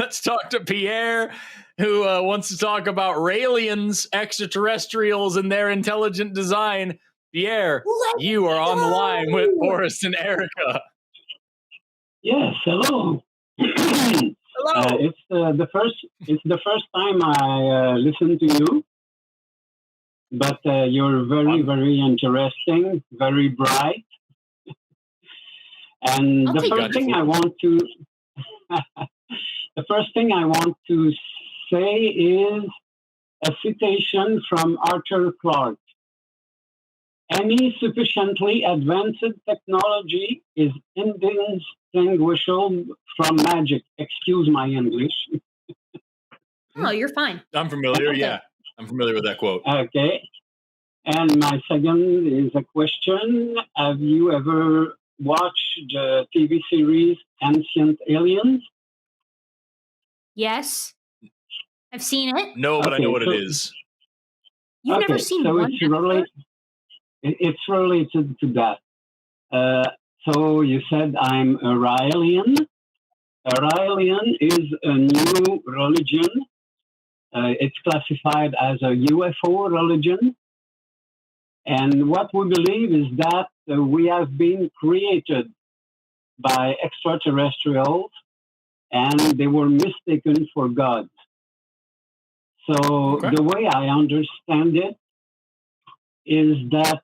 Let's talk to Pierre, who wants to talk about Raelians, extraterrestrials, and their intelligent design. Pierre, you are on the line with Forrest and Erika. Yes, hello. Hello. It's the first time I listen to you, but you're very interesting, very bright. And the first thing I want to say is a citation from Arthur Clarke. Any sufficiently advanced technology is indistinguishable from magic. Excuse my English. Oh, you're fine. I'm familiar, yeah. I'm familiar with that quote. Okay. And my second is a question. Have you ever watched the TV series Ancient Aliens? Yes. I've seen it. No, but I know what it is. You've never seen one it's related to that. So you said I'm a Raelian. A Raelian is a new religion. It's classified as a UFO religion. And what we believe is that we have been created by extraterrestrials and they were mistaken for God. So the way I understand it is that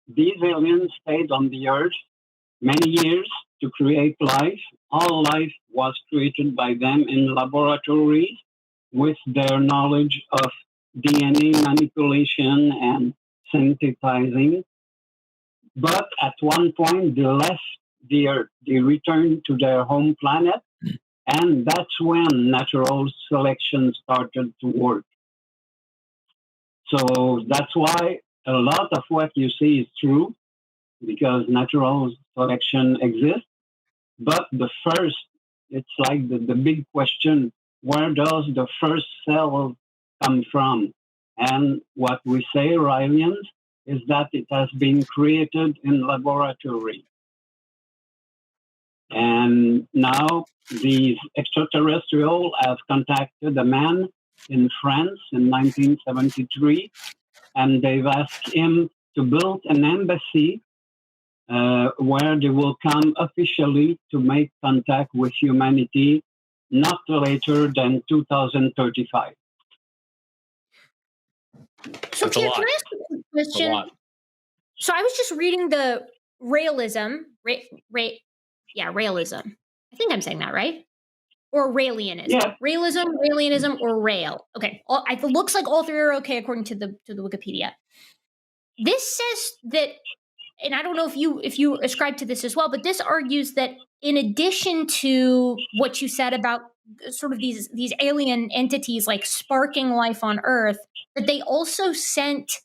these aliens stayed on the earth many years to create life. All life was created by them in laboratories with their knowledge of DNA manipulation and synthesizing. But at one point, they left the earth. They returned to their home planet. And that's when natural selection started to work. So that's why a lot of what you see is true, because natural selection exists. But it's like the big question, where does the first cell come from? And what we say, Raelians, is that it has been created in laboratory. And now these extraterrestrials have contacted a man in France in 1973, and they've asked him to build an embassy where they will come officially to make contact with humanity not later than 2035. So, Pierre, can I ask you a question? So I was just reading the Raëlism. Raëlism. I think I'm saying that right. Or Raelianism. Yeah. Raelianism, or Raël. Okay. It looks like all three are okay according to the Wikipedia. This says that, and I don't know if you ascribe to this as well, but this argues that in addition to what you said about sort of these alien entities like sparking life on Earth, that they also sent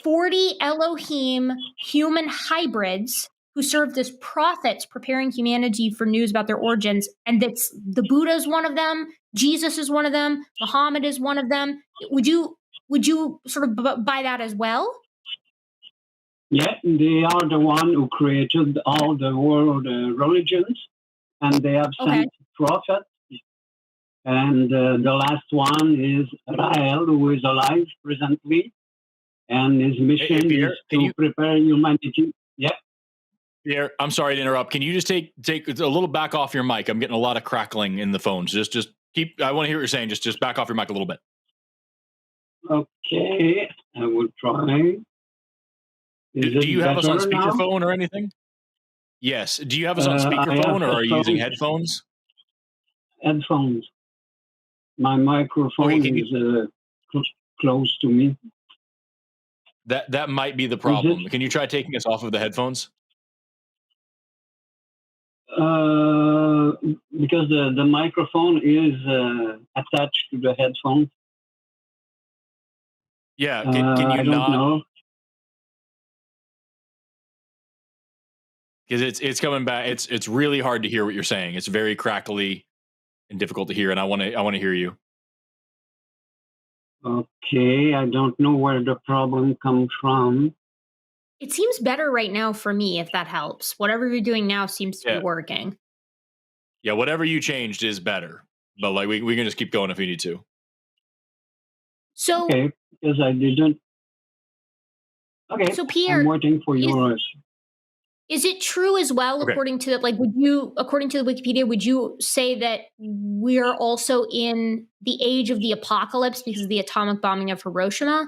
40 Elohim human hybrids who served as prophets preparing humanity for news about their origins. And that's the Buddha is one of them, Jesus is one of them, Muhammad is one of them. Would you sort of buy that as well? Yeah, they are the one who created all the world religions, and they have sent prophets. And the last one is Raël, who is alive presently, and his mission is to prepare humanity. Yeah. Pierre, I'm sorry to interrupt. Can you just take a little back off your mic? I'm getting a lot of crackling in the phones. Just keep. I want to hear what you're saying. Just back off your mic a little bit. Okay, I will try. Do you have us on speakerphone or anything? Yes. Do you have us on speakerphone or are you using headphones? Headphones. My microphone is close to me. That might be the problem. Can you try taking us off of the headphones? Because the microphone is attached to the headphone. Yeah, can you I don't know. Because it's coming back. It's really hard to hear what you're saying. It's very crackly and difficult to hear, and I want to hear you. Okay, I don't know where the problem comes from. It seems better right now for me, if that helps. Whatever you're doing now seems to be working. Yeah, whatever you changed is better. But like we can just keep going if we need to. So Okay, because I didn't. Okay, so Pierre, I'm waiting for yours. is it true as well, Okay. according to according to the Wikipedia, would you say that we're also in the age of the apocalypse because of the atomic bombing of Hiroshima?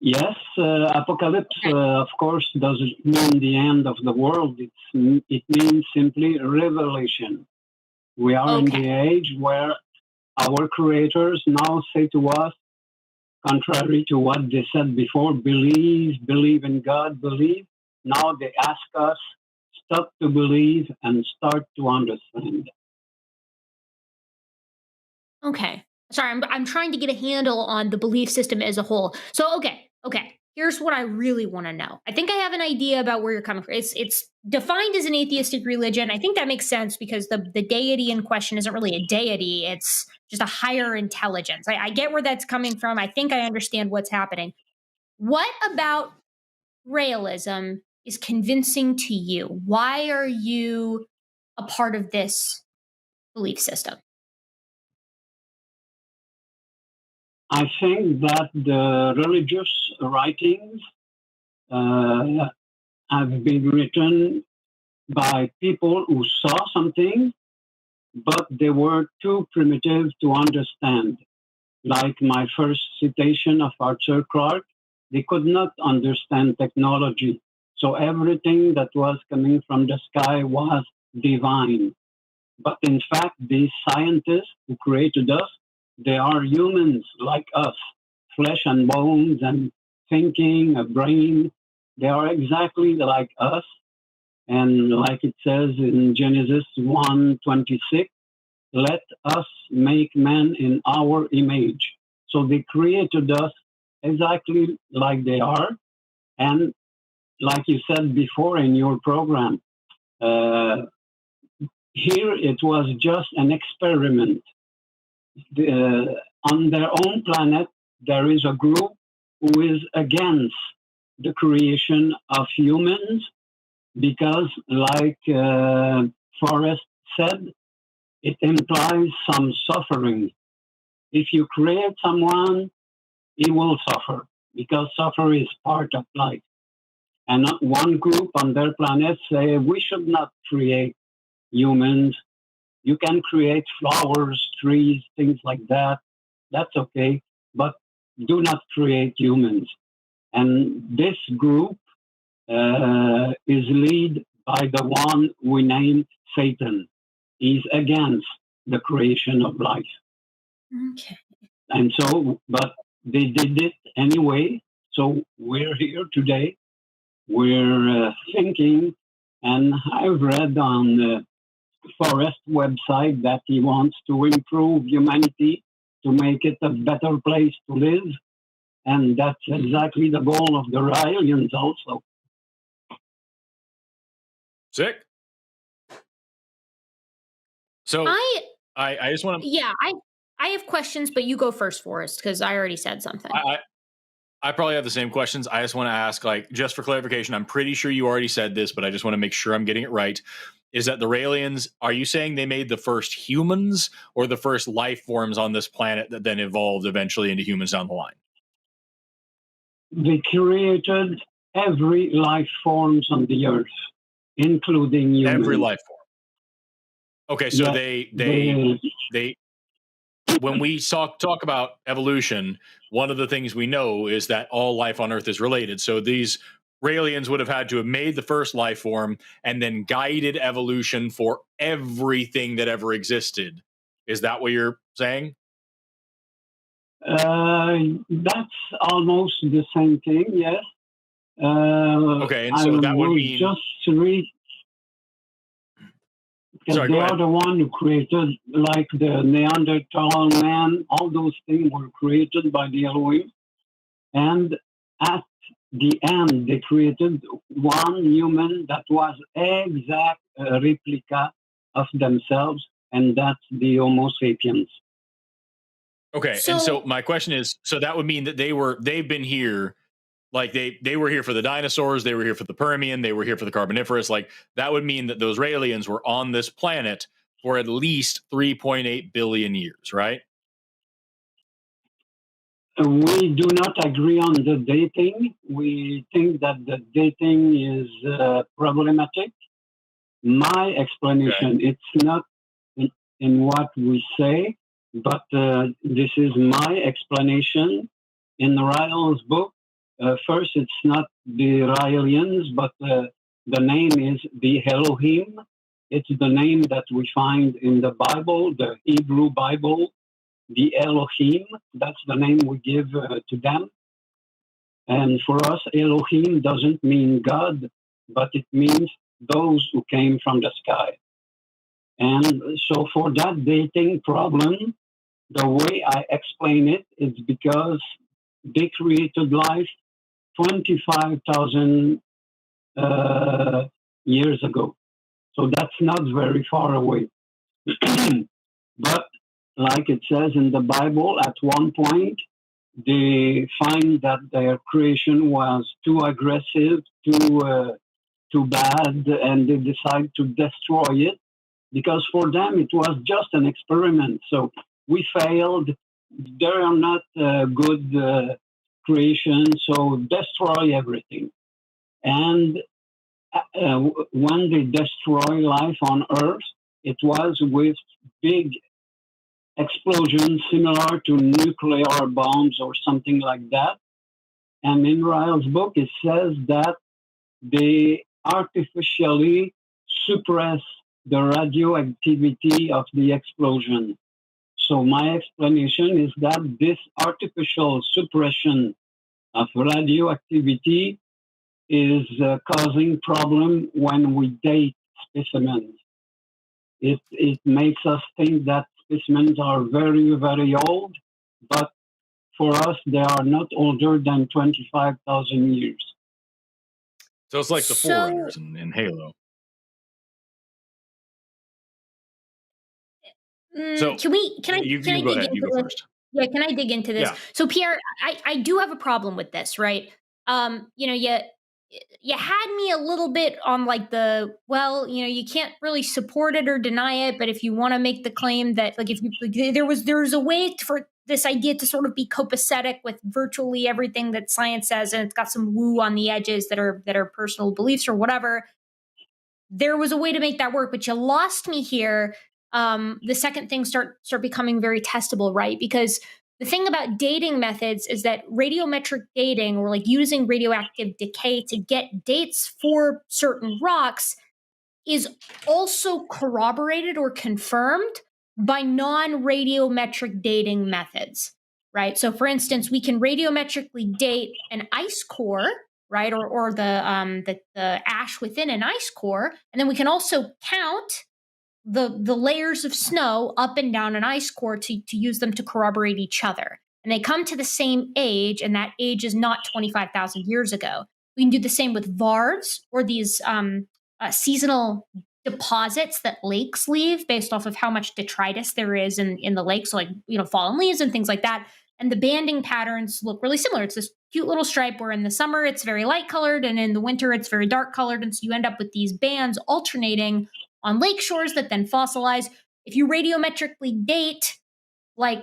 Yes, apocalypse, Okay. of course, doesn't mean the end of the world. It means simply revelation. We are in Okay. the age where our creators now say to us, contrary to what they said before, believe in God, believe. Now they ask us, stop to believe and start to understand. Okay. Sorry, I'm trying to get a handle on the belief system as a whole. So okay. Here's what I really want to know. I think I have an idea about where you're coming from. It's defined as an atheistic religion. I think that makes sense because the deity in question isn't really a deity. It's just a higher intelligence. I get where that's coming from. I think I understand what's happening. What about Raëlism is convincing to you? Why are you a part of this belief system? I think that the religious writings uh, have been written by people who saw something, but they were too primitive to understand. Like my first citation of Arthur Clarke, they could not understand technology. So everything that was coming from the sky was divine. But in fact, these scientists who created us, they are humans like us, flesh and bones and thinking, a brain. They are exactly like us. And like it says in Genesis 1:26, let us make man in our image. So they created us exactly like they are. And like you said before in your program, uh, here it was just an experiment. On their own planet, there is a group who is against the creation of humans because, like Forrest said, it implies some suffering. If you create someone, he will suffer because suffering is part of life. And one group on their planet say we should not create humans. You can create flowers, trees, things like that. That's okay, but do not create humans. And this group is led by the one we named Satan. He's against the creation of life. Okay. And so, but they did it anyway. So we're here today. We're thinking, and I've read on Forrest website that he wants to improve humanity to make it a better place to live. And that's exactly the goal of the Raelians also. Sick. So I just want to. Yeah, I have questions, but you go first, Forrest, because I already said something. I probably have the same questions. I just want to ask, like, just for clarification, I'm pretty sure you already said this, but I just want to make sure I'm getting it right. Is that the Raelians, are you saying they made the first humans or the first life forms on this planet that then evolved eventually into humans down the line? They created every life forms on the earth, including humans. Every life form. Okay, so yeah, they when we talk about evolution, one of the things we know is that all life on Earth is related. So these Raelians would have had to have made the first life form and then guided evolution for everything that ever existed. Is that what you're saying? That's almost the same thing, yes. Okay, and so that would mean just read because sorry, they are the one who created, like the Neanderthal man. All those things were created by the Elohim, and at the end, they created one human that was exact replica of themselves, and that's the Homo sapiens. Okay, and so my question is, so that would mean that they've been here Like they were here for the dinosaurs, they were here for the Permian, they were here for the Carboniferous. Like that would mean that those Raelians were on this planet for at least 3.8 billion years, right? We do not agree on the dating. We think that the dating is problematic. My explanation, it's not in what we say, but this is my explanation. In Raël's book, first, it's not the Raelians, but the name is the Elohim. It's the name that we find in the Bible, the Hebrew Bible, the Elohim. That's the name we give to them. And for us, Elohim doesn't mean God, but it means those who came from the sky. And so for that dating problem, the way I explain it is because they created life 25,000 years ago. So that's not very far away. But like it says in the Bible, at one point, they find that their creation was too aggressive, too bad, and they decide to destroy it because for them it was just an experiment. So we failed. They are not good creation, so destroy everything. And when they destroy life on Earth, it was with big explosions similar to nuclear bombs or something like that. And in Raël's book, it says that they artificially suppress the radioactivity of the explosion. So my explanation is that this artificial suppression of radioactivity is causing problem when we date specimens. It makes us think that specimens are very, very old, but for us, they are not older than 25,000 years. So it's like the Forerunners in Halo. So can I go ahead. You go first. Yeah, can I dig into this? Yeah. So Pierre, I do have a problem with this, right? You had me a little bit on like you can't really support it or deny it, but if you want to make the claim that like if you there's a way for this idea to sort of be copacetic with virtually everything that science says, and it's got some woo on the edges that are personal beliefs or whatever. There was a way to make that work, but you lost me here. The second things start becoming very testable, right? Because the thing about dating methods is that radiometric dating, or like using radioactive decay to get dates for certain rocks, is also corroborated or confirmed by non-radiometric dating methods, right? So for instance, we can radiometrically date an ice core, right? Or the ash within an ice core. And then we can also count the layers of snow up and down an ice core to use them to corroborate each other. And they come to the same age, and that age is not 25,000 years ago. We can do the same with varves, or these seasonal deposits that lakes leave based off of how much detritus there is in the lake. So like, fallen leaves and things like that. And the banding patterns look really similar. It's this cute little stripe where in the summer it's very light colored, and in the winter it's very dark colored. And so you end up with these bands alternating on lake shores that then fossilize. If you radiometrically date like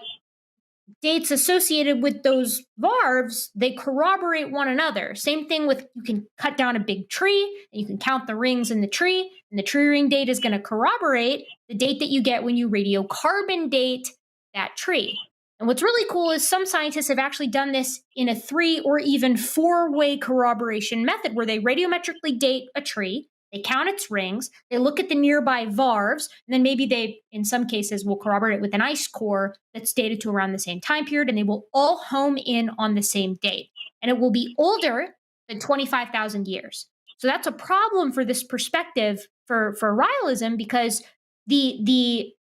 dates associated with those varves, they corroborate one another. Same thing with, you can cut down a big tree and you can count the rings in the tree, and the tree ring date is going to corroborate the date that you get when you radiocarbon date that tree. And what's really cool is some scientists have actually done this in a 3 or even 4-way corroboration method, where they radiometrically date a tree, they count its rings, they look at the nearby varves, and then maybe they, in some cases, will corroborate it with an ice core that's dated to around the same time period, and they will all home in on the same date. And it will be older than 25,000 years. So that's a problem for this perspective for Raëlism, because the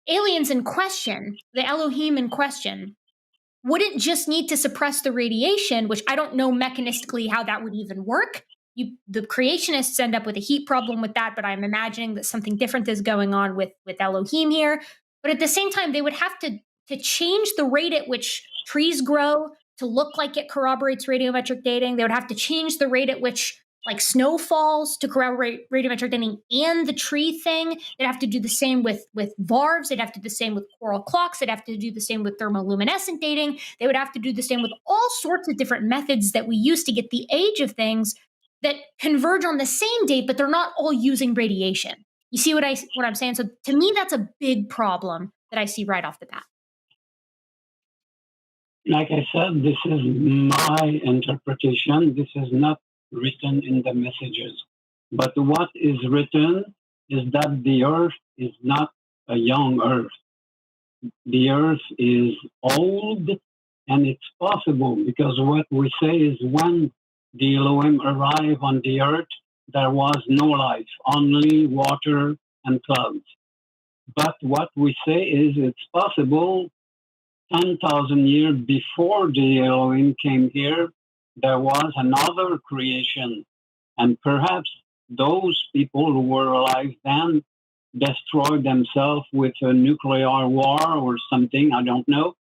aliens in question, the Elohim in question, wouldn't just need to suppress the radiation, which I don't know mechanistically how that would even work. The creationists end up with a heat problem with that, but I'm imagining that something different is going on with Elohim here. But at the same time, they would have to change the rate at which trees grow to look like it corroborates radiometric dating. They would have to change the rate at which like snow falls to corroborate radiometric dating and the tree thing. They'd have to do the same with varves. They'd have to do the same with coral clocks. They'd have to do the same with thermoluminescent dating. They would have to do the same with all sorts of different methods that we use to get the age of things that converge on the same date, but they're not all using radiation. You see what I'm saying? So to me, that's a big problem that I see right off the bat. Like I said, this is my interpretation. This is not written in the messages. But what is written is that the Earth is not a young Earth. The Earth is old, and it's possible because what we say is when the Elohim arrived on the Earth, there was no life, only water and clouds. But what we say is it's possible 10,000 years before the Elohim came here, there was another creation. And perhaps those people who were alive then destroyed themselves with a nuclear war or something, I don't know.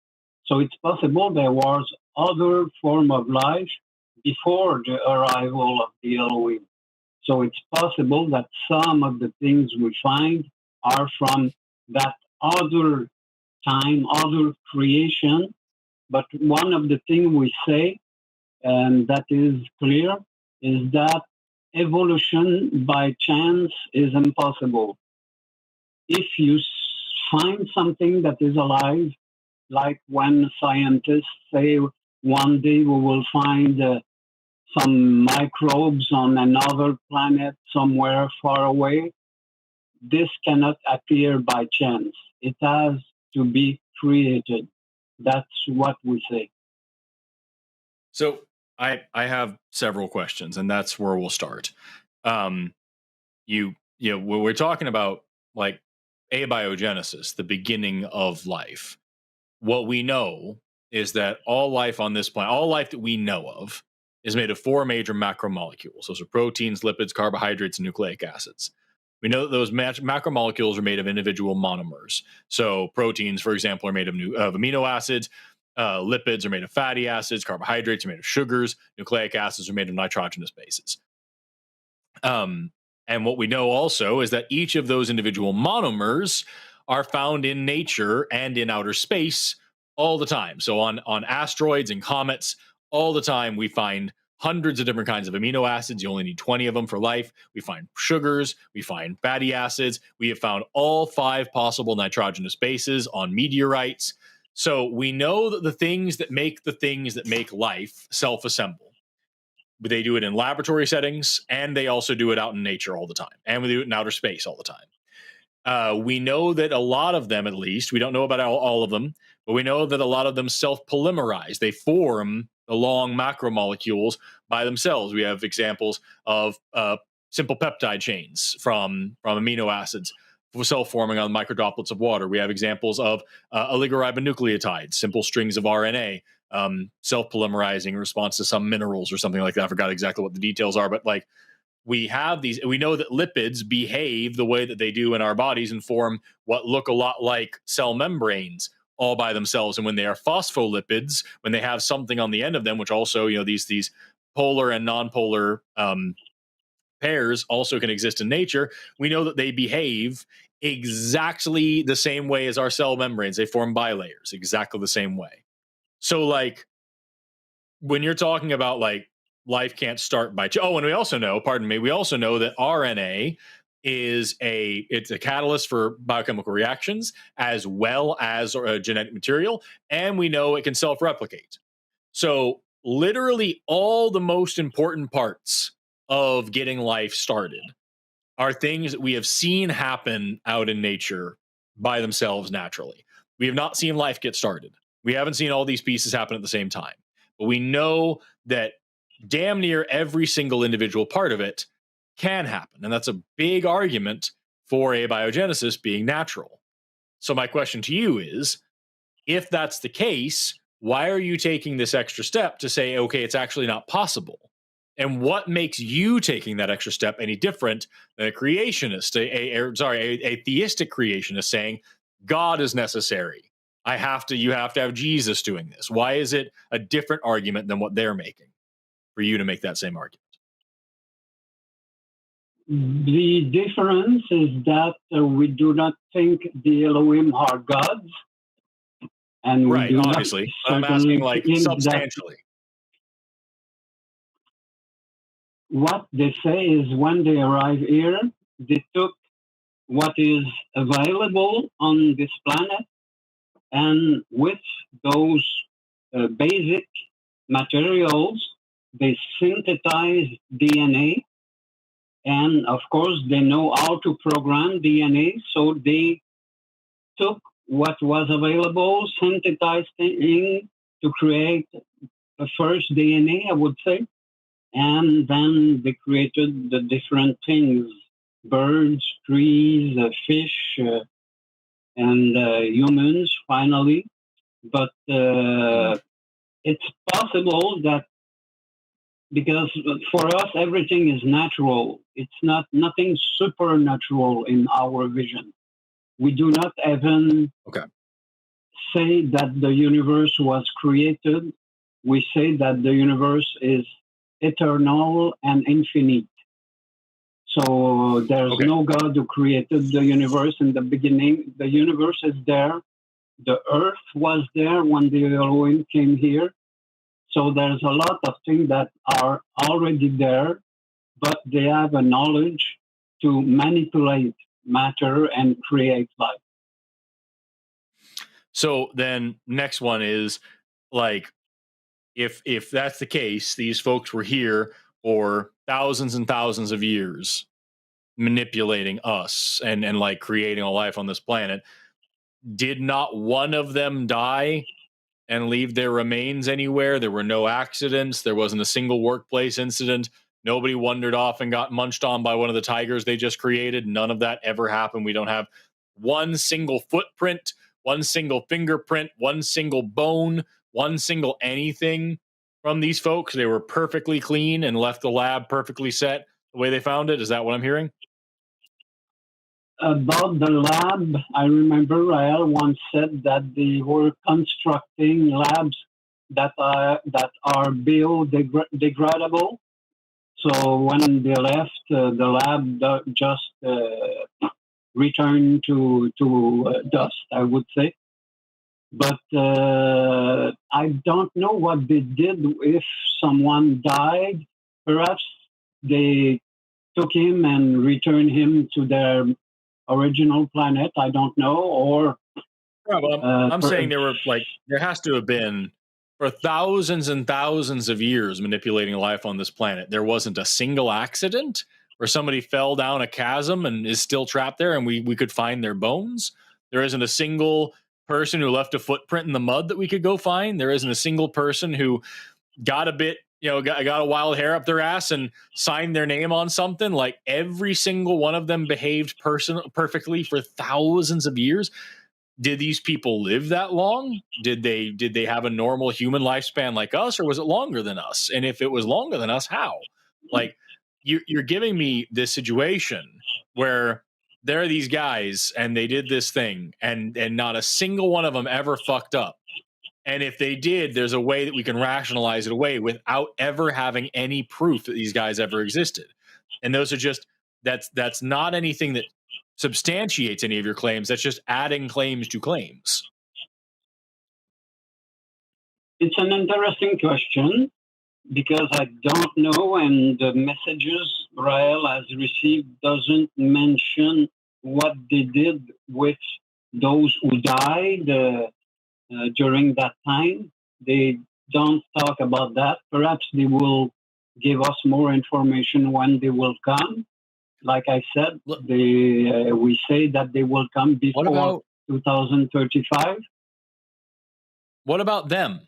So it's possible there was other form of life before the arrival of the Elohim. So it's possible that some of the things we find are from that other time, other creation. But one of the things we say, and that is clear, is that evolution by chance is impossible. If you find something that is alive, like when scientists say one day we will find some microbes on another planet somewhere far away, this cannot appear by chance. It has to be created. That's what we say. So I have several questions, and that's where we'll start. When we're talking about like abiogenesis, the beginning of life, what we know is that all life on this planet, all life that we know of, is made of four major macromolecules. Those are proteins, lipids, carbohydrates, and nucleic acids. We know that those macromolecules are made of individual monomers. So proteins, for example, are made of amino acids. Lipids are made of fatty acids. Carbohydrates are made of sugars. Nucleic acids are made of nitrogenous bases. And what we know also is that each of those individual monomers are found in nature and in outer space all the time. So on asteroids and comets, all the time we find hundreds of different kinds of amino acids. You only need 20 of them for life. We find sugars. We find fatty acids. We have found all 5 possible nitrogenous bases on meteorites. So we know that the things that make life self-assemble. They do it in laboratory settings, and they also do it out in nature all the time. And we do it in outer space all the time. We know that a lot of them, at least, we don't know about all of them, but we know that a lot of them self-polymerize. They form the long macromolecules by themselves. We have examples of simple peptide chains from amino acids self-forming on microdroplets of water. We have examples of oligoribonucleotides, simple strings of RNA, self-polymerizing in response to some minerals or something like that. I forgot exactly what the details are, but like we have these, we know that lipids behave the way that they do in our bodies and form what look a lot like cell membranes all by themselves. And when they are phospholipids, when they have something on the end of them, which also, these polar and nonpolar pairs also can exist in nature, we know that they behave exactly the same way as our cell membranes. They form bilayers exactly the same way. So like when you're talking about like life can't start by and we also know that RNA is it's a catalyst for biochemical reactions as well as genetic material, and we know it can self-replicate. So literally all the most important parts of getting life started are things that we have seen happen out in nature by themselves naturally. We have not seen life get started. We haven't seen all these pieces happen at the same time, but we know that damn near every single individual part of it can happen. And that's a big argument for abiogenesis being natural. So my question to you is, if that's the case, why are you taking this extra step to say, okay, it's actually not possible? And what makes you taking that extra step any different than a creationist, a theistic creationist saying God is necessary? you have to have Jesus doing this. Why is it a different argument than what they're making for you to make that same argument? The difference is that we do not think the Elohim are gods, and we Right, do obviously. not I'm asking, certainly like, think that substantially. what they say is when they arrive here, they took what is available on this planet, and with those basic materials, they synthesize DNA. And of course, they know how to program DNA, so they took what was available, synthesized it to create the first DNA, I would say. And then they created the different things, birds, trees, fish, and humans, finally. But it's possible that, because for us, everything is natural. It's not nothing supernatural in our vision. We do not even say that the universe was created. We say that the universe is eternal and infinite. So there's no God who created the universe in the beginning. The universe is there. The earth was there when the Elohim came here. So there's a lot of things that are already there, but they have a knowledge to manipulate matter and create life. So then next one is, like, if that's the case, these folks were here for thousands and thousands of years manipulating us and like creating a life on this planet. Did not one of them die and leave their remains anywhere? There were no accidents. There wasn't a single workplace incident. Nobody wandered off and got munched on by one of the tigers they just created. None of that ever happened. We don't have one single footprint, one single fingerprint, one single bone, one single anything from these folks. They were perfectly clean and left the lab perfectly set the way they found it. Is that what I'm hearing? About the lab, I remember Raël once said that they were constructing labs that are biodegradable. So when they left, the lab just returned to dust, I would say. But I don't know what they did if someone died. Perhaps they took him and returned him to their original planet. I don't know. Or I'm saying there has to have been, for thousands and thousands of years, manipulating life on this planet. There wasn't a single accident where somebody fell down a chasm and is still trapped there, and we could find their bones. There isn't a single person who left a footprint in the mud that we could go find. There isn't a single person who got a wild hair up their ass and signed their name on something. Like, every single one of them behaved perfectly for thousands of years. Did these people live that long? Did they have a normal human lifespan like us, or was it longer than us? And if it was longer than us, how? Like, you're giving me this situation where there are these guys and they did this thing and not a single one of them ever fucked up. And if they did, there's a way that we can rationalize it away without ever having any proof that these guys ever existed. And those are just, that's not anything that substantiates any of your claims. That's just adding claims to claims. It's an interesting question, because I don't know, and the messages Raël has received doesn't mention what they did with those who died during that time. They don't talk about that. Perhaps they will give us more information when they will come. Like I said, we say that they will come before 2035. What about them?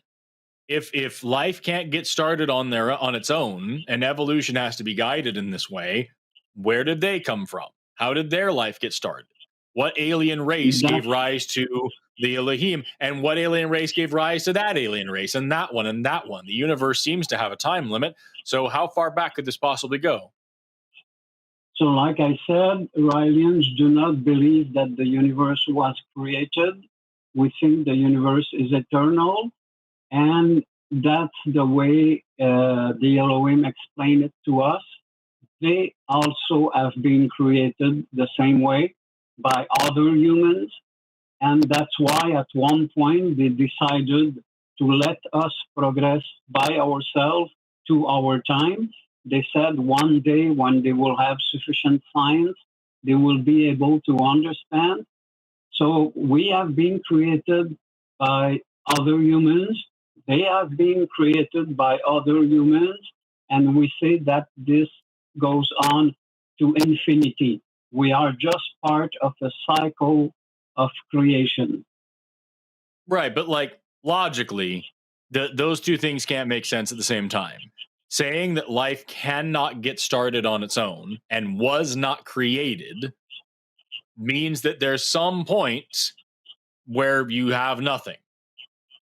If life can't get started on its own, and evolution has to be guided in this way, where did they come from? How did their life get started? What alien race gave rise to the Elohim, and what alien race gave rise to that alien race, and that one, and that one? The universe seems to have a time limit. So how far back could this possibly go? So like I said, Raelians do not believe that the universe was created. We think the universe is eternal, and that's the way the Elohim explained it to us. They also have been created the same way by other humans, and that's why at one point they decided to let us progress by ourselves to our time. They said one day when they will have sufficient science, they will be able to understand. So we have been created by other humans. They have been created by other humans. And we say that this goes on to infinity. We are just part of a cycle of creation. Right, but like logically, those two things can't make sense at the same time. Saying that life cannot get started on its own and was not created means that there's some point where you have nothing.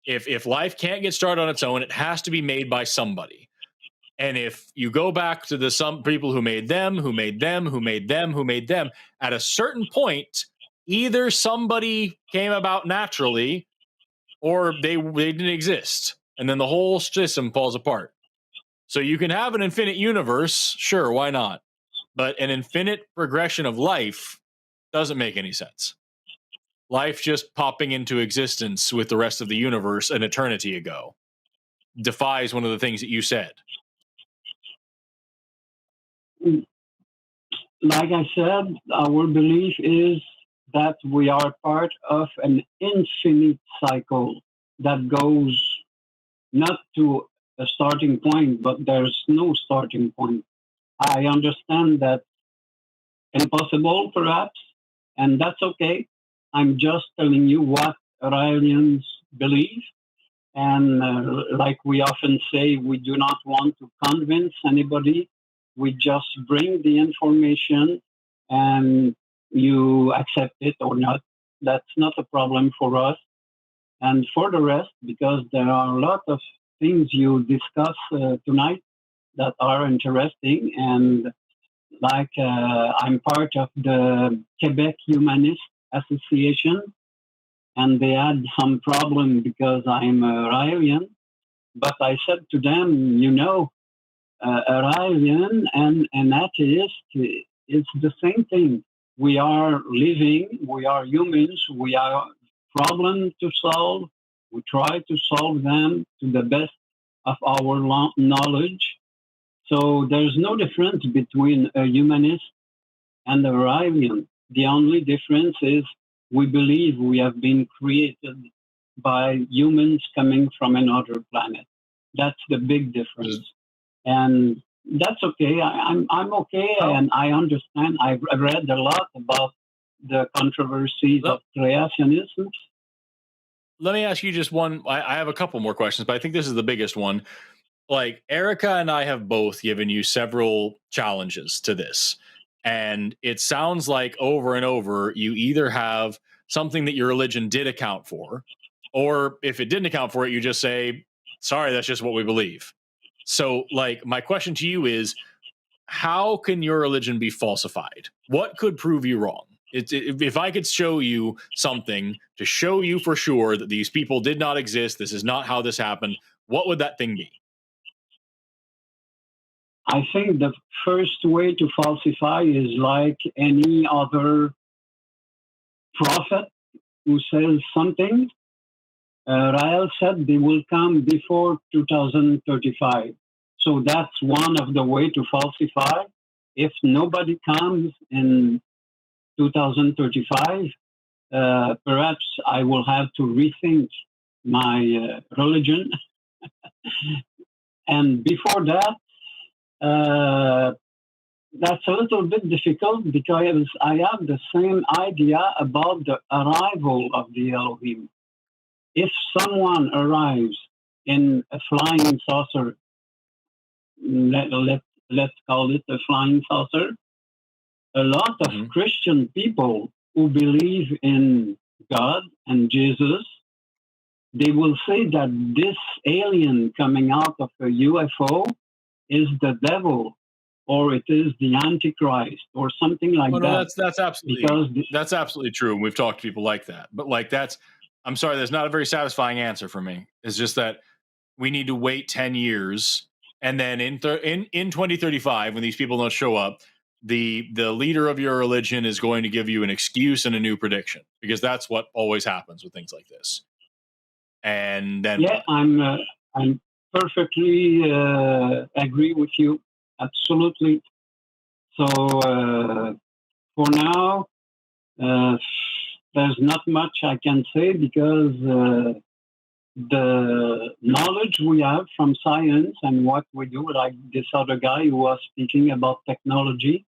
If life can't get started on its own, it has to be made by somebody. And if you go back to the some people who made them, who made them, who made them, who made them, at a certain point, either somebody came about naturally or they didn't exist. And then the whole system falls apart. So you can have an infinite universe, sure, why not? But an infinite progression of life doesn't make any sense. Life just popping into existence with the rest of the universe an eternity ago defies one of the things that you said. Like I said, our belief is that we are part of an infinite cycle that goes not to a starting point, but there's no starting point. I understand that impossible, perhaps, and that's okay. I'm just telling you what Raelians believe. And like we often say, we do not want to convince anybody. We just bring the information and you accept it or not. That's not a problem for us. And for the rest, because there are a lot of things you discuss tonight that are interesting. And like I'm part of the Quebec Humanist Association, and they had some problem because I'm a Raelian. But I said to them, you know, a Raelian and an atheist, it's the same thing. We are living, we are humans, we are problems to solve. We try to solve them to the best of our knowledge. So there's no difference between a humanist and a Raelian. The only difference is we believe we have been created by humans coming from another planet. That's the big difference. And that's okay. I'm okay, and I understand. I've read a lot about the controversies of creationism. Let me ask you just one. I have a couple more questions, but I think this is the biggest one. Like Erika and I have both given you several challenges to this. And it sounds like over and over, you either have something that your religion did account for, or if it didn't account for it, you just say, sorry, that's just what we believe. So, like, my question to you is, how can your religion be falsified? What could prove you wrong? If I could show you something to show you for sure that these people did not exist, this is not how this happened, what would that thing be? I think the first way to falsify is like any other prophet who says something. Raël said they will come before 2035. So that's one of the way to falsify. If nobody comes in 2035, perhaps I will have to rethink my religion. And before that, that's a little bit difficult because I have the same idea about the arrival of the Elohim. If someone arrives in a flying saucer, let's call it a flying saucer, a lot of Christian people who believe in God and Jesus, they will say that this alien coming out of a UFO is the devil, or it is the Antichrist, or something like that. That's absolutely that's absolutely true. And we've talked to people like that. But like I'm sorry, that's not a very satisfying answer for me. It's just that we need to wait 10 years, and then in 2035, when these people don't show up, the leader of your religion is going to give you an excuse and a new prediction, because that's what always happens with things like this. And then Yeah, I'm perfectly agree with you. Absolutely. So for now, there's not much I can say, because the knowledge we have from science and what we do, like this other guy who was speaking about technology,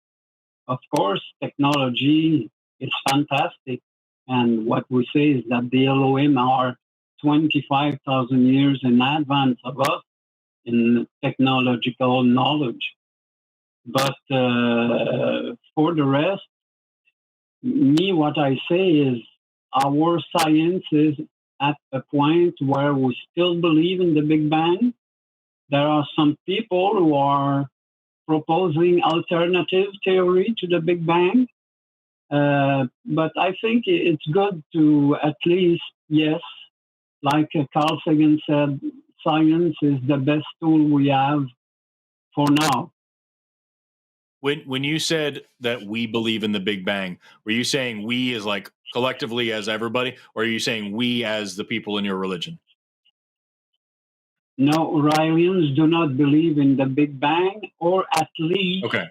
of course, technology is fantastic. And what we say is that the Elohim are 25,000 years in advance of us in technological knowledge. But for the rest, what I say is our science is at a point where we still believe in the Big Bang. There are some people who are proposing alternative theory to the Big Bang. But I think it's good to at least, yes, like Carl Sagan said, science is the best tool we have for now. when you said that we believe in the Big Bang, were you saying we as like collectively as everybody, or are you saying we as the people in your religion? No, Raelians do not believe in the Big Bang, or at least Okay.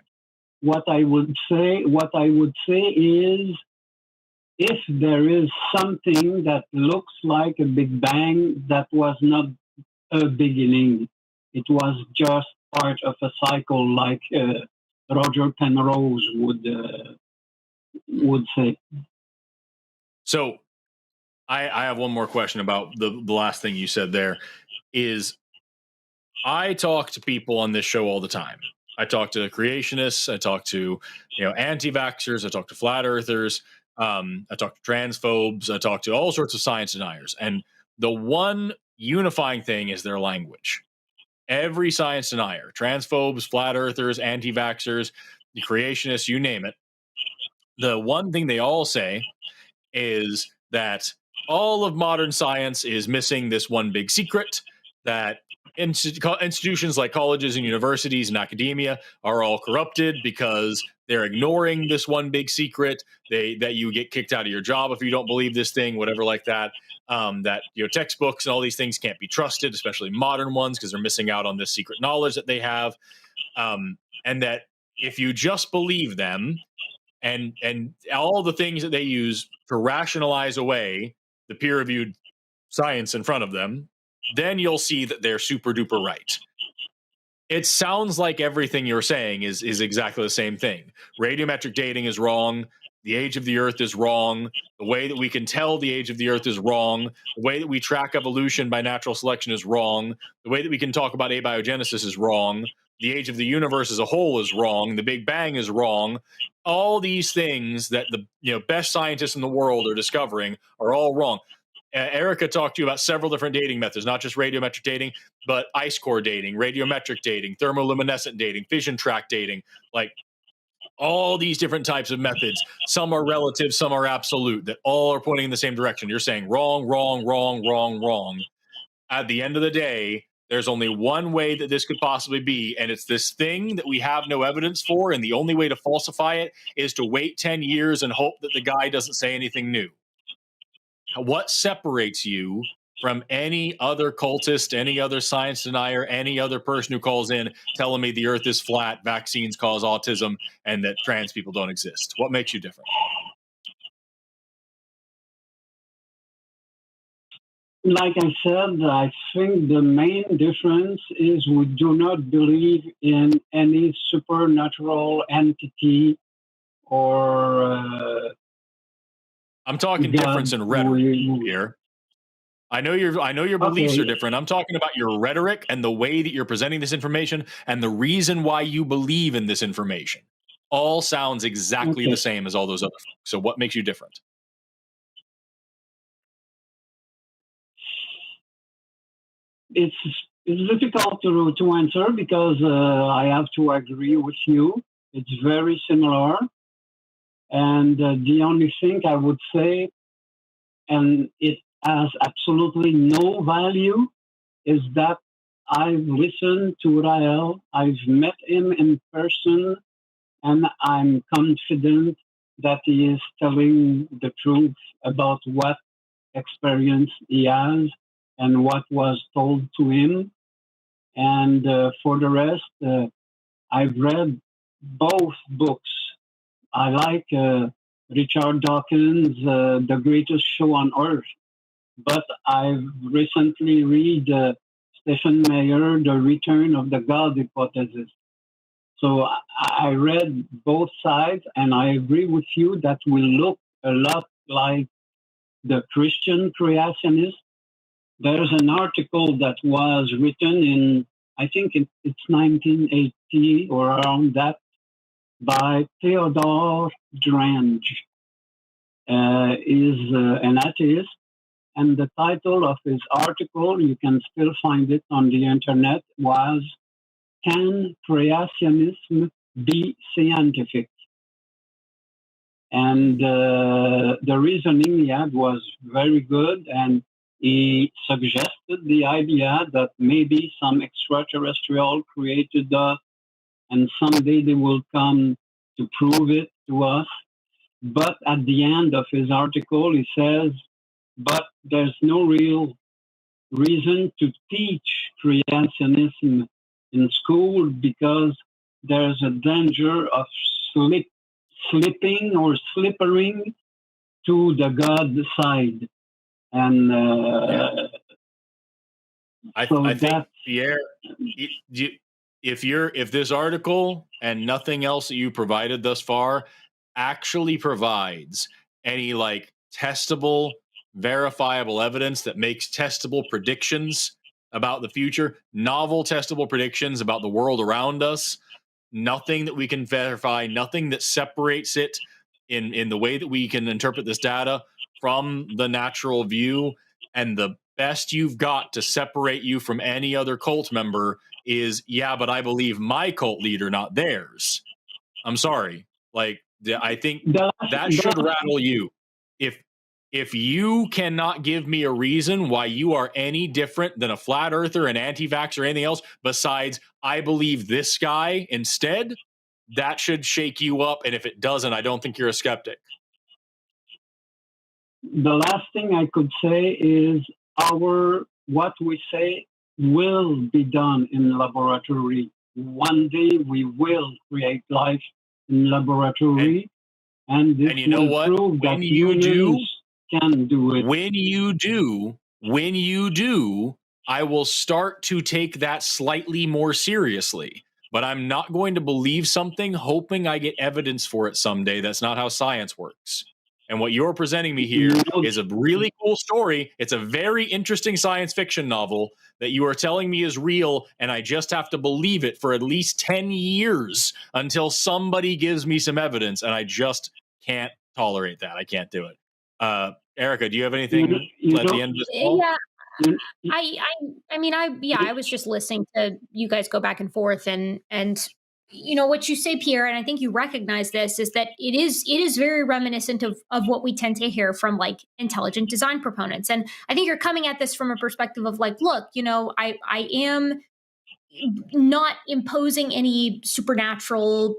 what I would say is, if there is something that looks like a Big Bang, that was not a beginning. It was just part of a cycle, like Roger Penrose would say. So I have one more question about the last thing you said there. Is I talk to people on this show all the time. I talk to creationists. I talk to anti-vaxxers. I talk to flat earthers. I talk to transphobes. I talk to all sorts of science deniers. And the one unifying thing is their language. Every science denier, transphobes, flat earthers, anti-vaxxers, the creationists, you name it, the one thing they all say is that all of modern science is missing this one big secret, that institutions like colleges and universities and academia are all corrupted because they're ignoring this one big secret. That you get kicked out of your job if you don't believe this thing, whatever like that. That textbooks and all these things can't be trusted, especially modern ones, because they're missing out on this secret knowledge that they have. And that if you just believe them, and all the things that they use to rationalize away the peer-reviewed science in front of them, then you'll see that they're super duper right. It sounds like everything you're saying is exactly the same thing. Radiometric dating is wrong. The age of the Earth is wrong. The way that we can tell the age of the Earth is wrong. The way that we track evolution by natural selection is wrong. The way that we can talk about abiogenesis is wrong. The age of the universe as a whole is wrong. The Big Bang is wrong. All these things that the best scientists in the world are discovering are all wrong. Erika talked to you about several different dating methods, not just radiometric dating, but ice core dating, radiometric dating, thermoluminescent dating, fission track dating, like all these different types of methods. Some are relative, some are absolute, that all are pointing in the same direction. You're saying wrong, wrong, wrong, wrong, wrong. At the end of the day, there's only one way that this could possibly be, and it's this thing that we have no evidence for, and the only way to falsify it is to wait 10 years and hope that the guy doesn't say anything new. What separates you from any other cultist, any other science denier, any other person who calls in telling me the Earth is flat, vaccines cause autism, and that trans people don't exist? What makes you different? Like I said, I think the main difference is we do not believe in any supernatural entity or I'm talking difference in rhetoric here. I know your beliefs are different. I'm talking about your rhetoric and the way that you're presenting this information and the reason why you believe in this information. All sounds exactly the same as all those other folks. So what makes you different? It's difficult to answer, because I have to agree with you. It's very similar. And the only thing I would say, and it has absolutely no value is that I've listened to Raël, I've met him in person, and I'm confident that he is telling the truth about what experience he has and what was told to him. And for the rest, I've read both books. I like Richard Dawkins' The Greatest Show on Earth, but I've recently read Stephen Meyer, The Return of the God Hypothesis. So I read both sides, and I agree with you that we look a lot like the Christian creationists. There's an article that was written in, I think it's 1980 or around that, by Theodore Drange. Is an atheist, and the title of his article, you can still find it on the internet, was "Can Creationism Be Scientific?" And the reasoning he had was very good, and he suggested the idea that maybe some extraterrestrial created us, and someday they will come to prove it to us. But at the end of his article, he says, but there's no real reason to teach creationism in school because there's a danger of slipping or slippering to the God side. And I think, Pierre, if this article and nothing else that you provided thus far actually provides any like testable, verifiable evidence that makes testable predictions about the future, novel testable predictions about the world around us, nothing that we can verify, nothing that separates it in the way that we can interpret this data from the natural view, and the best you've got to separate you from any other cult member is, yeah, but I believe my cult leader, not theirs. I'm sorry. Like, I think that should rattle you. If you cannot give me a reason why you are any different than a flat earther, an anti-vax, or anything else besides I believe this guy instead, that should shake you up. And if it doesn't, I don't think you're a skeptic. The last thing I could say is what we say will be done in laboratory. One day we will create life in laboratory, and this you know will what? prove that humans can do it. When you do, I will start to take that slightly more seriously. But I'm not going to believe something hoping I get evidence for it someday. That's not how science works. And what you're presenting me here is a really cool story. It's a very interesting science fiction novel that you are telling me is real, and I just have to believe it for at least 10 years until somebody gives me some evidence, and I just can't tolerate that. I can't do it. Erika, do you have anything at the end of this call? Yeah. I was just listening to you guys go back and forth, and what you say, Pierre, and I think you recognize this, is that it is very reminiscent of what we tend to hear from like intelligent design proponents. And I think you're coming at this from a perspective of like, look, I am not imposing any supernatural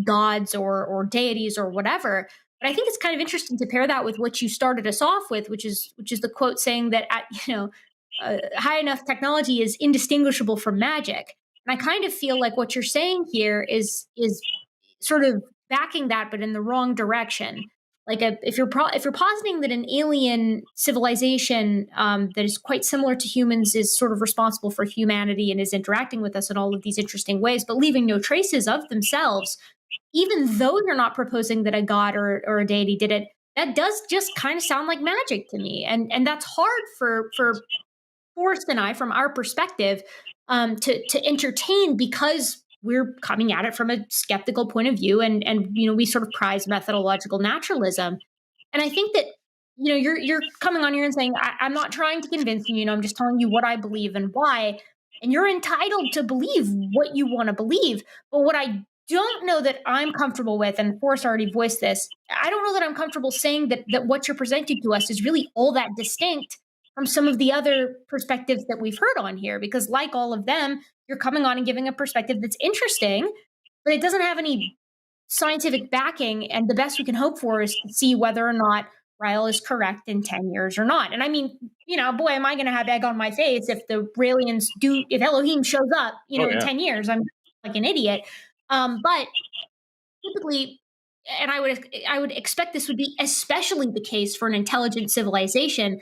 gods or deities or whatever. But I think it's kind of interesting to pair that with what you started us off with, which is the quote saying that high enough technology is indistinguishable from magic. And I kind of feel like what you're saying here is sort of backing that, but in the wrong direction. Like if you're positing that an alien civilization that is quite similar to humans is sort of responsible for humanity and is interacting with us in all of these interesting ways, but leaving no traces of themselves, even though you're not proposing that a god or a deity did it, that does just kind of sound like magic to me. And that's hard for Forrest and I, from our perspective, to entertain, because we're coming at it from a skeptical point of view, and we sort of prize methodological naturalism. And I think that you're coming on here and saying, I'm not trying to convince you, I'm just telling you what I believe and why. And you're entitled to believe what you want to believe. But what I don't know that I'm comfortable with, and Forrest already voiced this, I don't know that I'm comfortable saying that what you're presenting to us is really all that distinct from some of the other perspectives that we've heard on here, because like all of them, you're coming on and giving a perspective that's interesting, but it doesn't have any scientific backing. And the best we can hope for is to see whether or not Raël is correct in 10 years or not. And I mean, boy, am I going to have egg on my face if the Raelians if Elohim shows up, in 10 years, I'm like an idiot. But typically, and I would expect this would be especially the case for an intelligent civilization.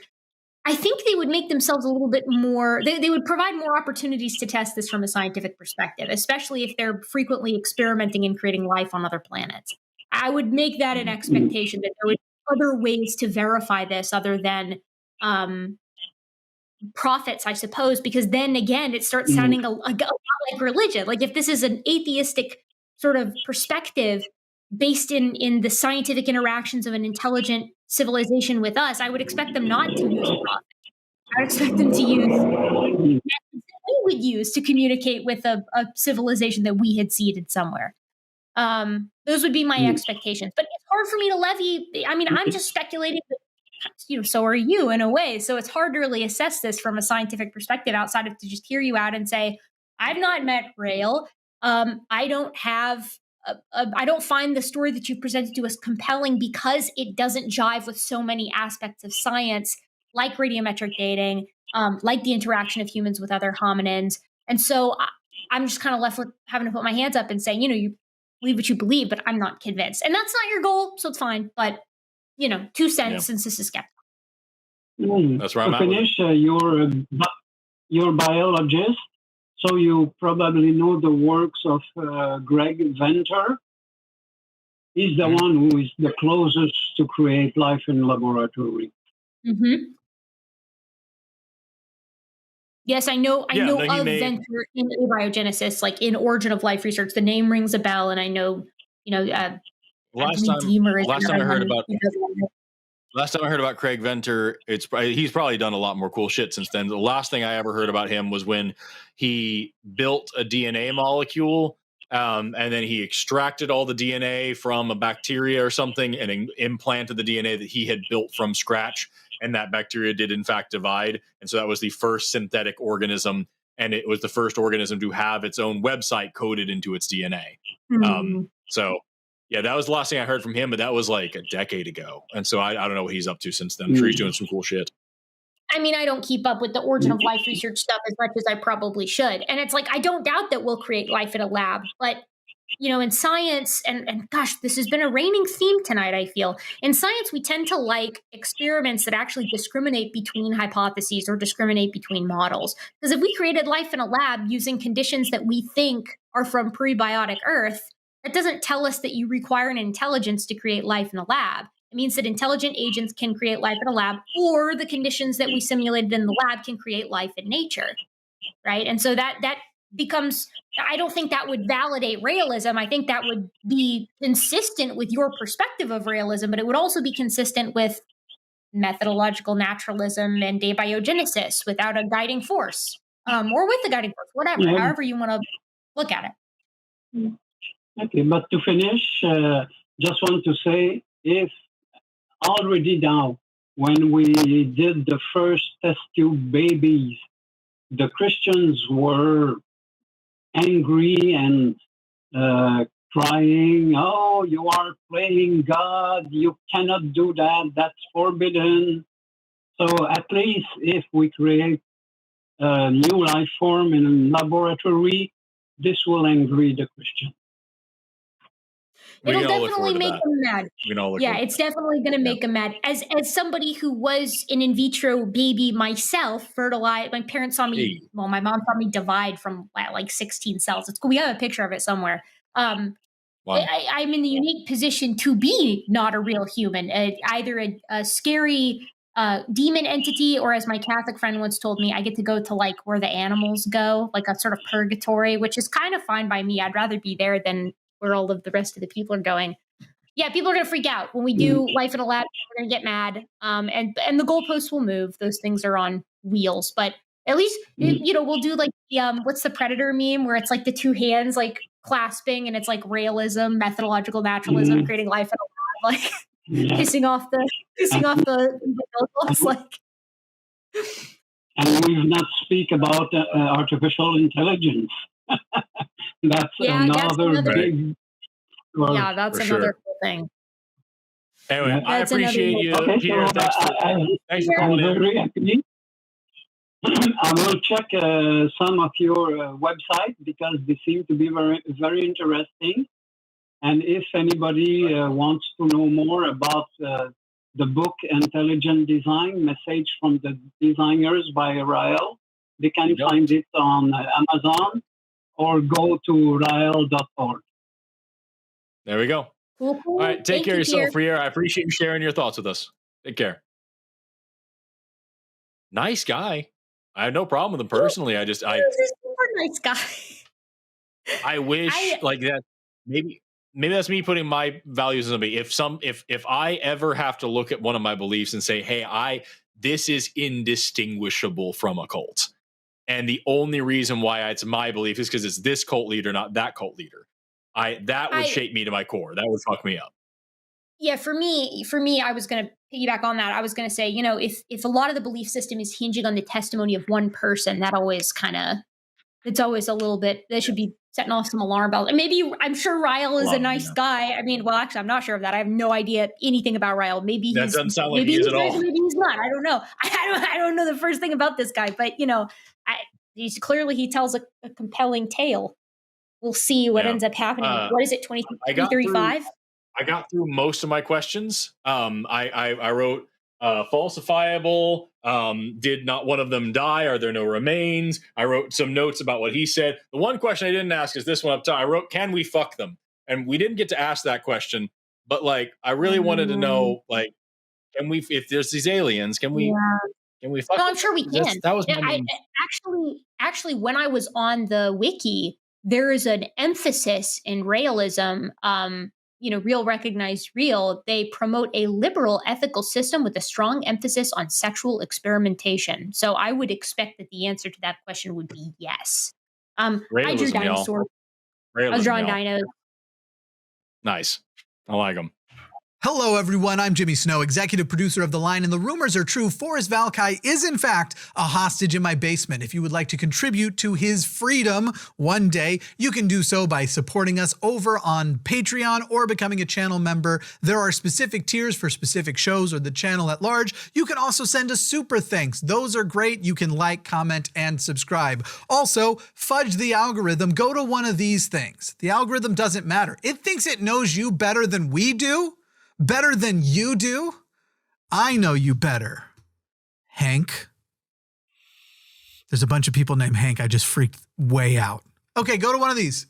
I think they would make themselves a little bit more, they would provide more opportunities to test this from a scientific perspective, especially if they're frequently experimenting and creating life on other planets. I would make that an expectation that there would be other ways to verify this other than prophets, I suppose, because then again, it starts sounding a lot like religion. Like if this is an atheistic sort of perspective based in the scientific interactions of an intelligent civilization with us, I would expect them not to use prophets. I would expect them to use methods that we would use to communicate with a civilization that we had seeded somewhere. Those would be my expectations. But it's hard for me to levy. I mean, I'm just speculating, but so are you in a way. So it's hard to really assess this from a scientific perspective outside of to just hear you out and say, I've not met Raël. I don't have I don't find the story that you presented to us compelling because it doesn't jive with so many aspects of science, like radiometric dating, like the interaction of humans with other hominins. And so I'm just kind of left with having to put my hands up and saying, you believe what you believe, but I'm not convinced. And that's not your goal, so it's fine. But 2 cents since this is skeptical. That's where I'm to at. Finish, you're a biologist. So you probably know the works of Greg Venter. He's the one who is the closest to create life in laboratory. Mm-hmm. Yes, I know of Venter in abiogenesis, like in Origin of Life research. The name rings a bell, and I know, last time I heard about Craig Venter, he's probably done a lot more cool shit since then. The last thing I ever heard about him was when he built a DNA molecule, and then he extracted all the DNA from a bacteria or something and implanted the DNA that he had built from scratch. And that bacteria did in fact divide. And so that was the first synthetic organism. And it was the first organism to have its own website coded into its DNA. So yeah, that was the last thing I heard from him, but that was like a decade ago. And so I don't know what he's up to since then. I'm sure he's doing some cool shit. I mean, I don't keep up with the Origin of Life research stuff as much as I probably should. And it's like, I don't doubt that we'll create life in a lab, but in science, and gosh, this has been a reigning theme tonight, I feel. In science, we tend to like experiments that actually discriminate between hypotheses or discriminate between models. Because if we created life in a lab using conditions that we think are from prebiotic Earth, that doesn't tell us that you require an intelligence to create life in a lab. It means that intelligent agents can create life in a lab, or the conditions that we simulated in the lab can create life in nature, right? And so that becomes, I don't think that would validate Raëlism. I think that would be consistent with your perspective of Raëlism, but it would also be consistent with methodological naturalism and abiogenesis without a guiding force, or with the guiding force, whatever, however you want to look at it. Okay, but to finish, just want to say, if already now, when we did the first test tube babies, the Christians were angry and crying, oh, you are playing God, you cannot do that, that's forbidden. So at least if we create a new life form in a laboratory, this will angry the Christians. It'll definitely make them mad. It's definitely going to make them mad. As somebody who was an in vitro baby myself, fertilized, my parents saw me, my mom saw me divide from like 16 cells. It's cool. We have a picture of it somewhere. Wow. I'm in the unique position to be not a real human, either a scary demon entity, or as my Catholic friend once told me, I get to go to like where the animals go, like a sort of purgatory, which is kind of fine by me. I'd rather be there than where all of the rest of the people are going. Yeah, people are going to freak out when we do life in a lab. We're going to get mad, and the goalposts will move. Those things are on wheels, but at least we'll do like the what's the Predator meme where it's like the two hands like clasping, and it's like Raëlism, methodological naturalism, creating life in a lab, like pissing off the evangelicals, like. And we've not speak about artificial intelligence. That's another big. Yeah, that's another cool thing. Anyway, I appreciate you, Pierre. Thanks for calling in. I will check some of your websites because they seem to be very, very interesting. And if anybody wants to know more about the book Intelligent Design, Message from the Designers by Raël, they can find it on Amazon or go to rael.org. There we go. Cool. All right, take care of yourself, Pierre. I appreciate you sharing your thoughts with us. Take care. Nice guy. I have no problem with him personally. He's a super nice guy. I wish like that. Maybe that's me putting my values in somebody. If I ever have to look at one of my beliefs and say, hey, this is indistinguishable from a cult, and the only reason why it's my belief is because it's this cult leader, not that cult leader. That would shape me to my core. That would fuck me up. Yeah, for me, I was going to piggyback on that. I was going to say, if a lot of the belief system is hinging on the testimony of one person, that always it's always a little bit, they should be setting off some alarm bells. And maybe, I'm sure Raël is a nice guy. I mean, well, actually, I'm not sure of that. I have no idea anything about Raël. Maybe that doesn't sound like he is at all. Maybe he's not. I don't know. I don't know the first thing about this guy, but he tells a compelling tale. We'll see what ends up happening. What is it, 2035? I got through most of my questions. I wrote falsifiable. Did not one of them die? Are there no remains? I wrote some notes about what he said. The one question I didn't ask is this one up top. I wrote, can we fuck them? And we didn't get to ask that question. But like, I really wanted to know, like, can we, if there's these aliens, can we fuck them? No, I'm sure we can. That was my main... Actually, when I was on the wiki, there is an emphasis in Raëlism, real recognized real. They promote a liberal ethical system with a strong emphasis on sexual experimentation. So I would expect that the answer to that question would be yes. I drew dinosaurs. I was drawing dinos. Nice. I like them. Hello, everyone. I'm Jimmy Snow, executive producer of The Line, and the rumors are true. Forrest Vallkai is, in fact, a hostage in my basement. If you would like to contribute to his freedom one day, you can do so by supporting us over on Patreon or becoming a channel member. There are specific tiers for specific shows or the channel at large. You can also send us super thanks. Those are great. You can like, comment, and subscribe. Also, fudge the algorithm. Go to one of these things. The algorithm doesn't matter. It thinks it knows you better than we do. Better than you do? I know you better, Hank. There's a bunch of people named Hank. I just freaked way out. Okay, go to one of these.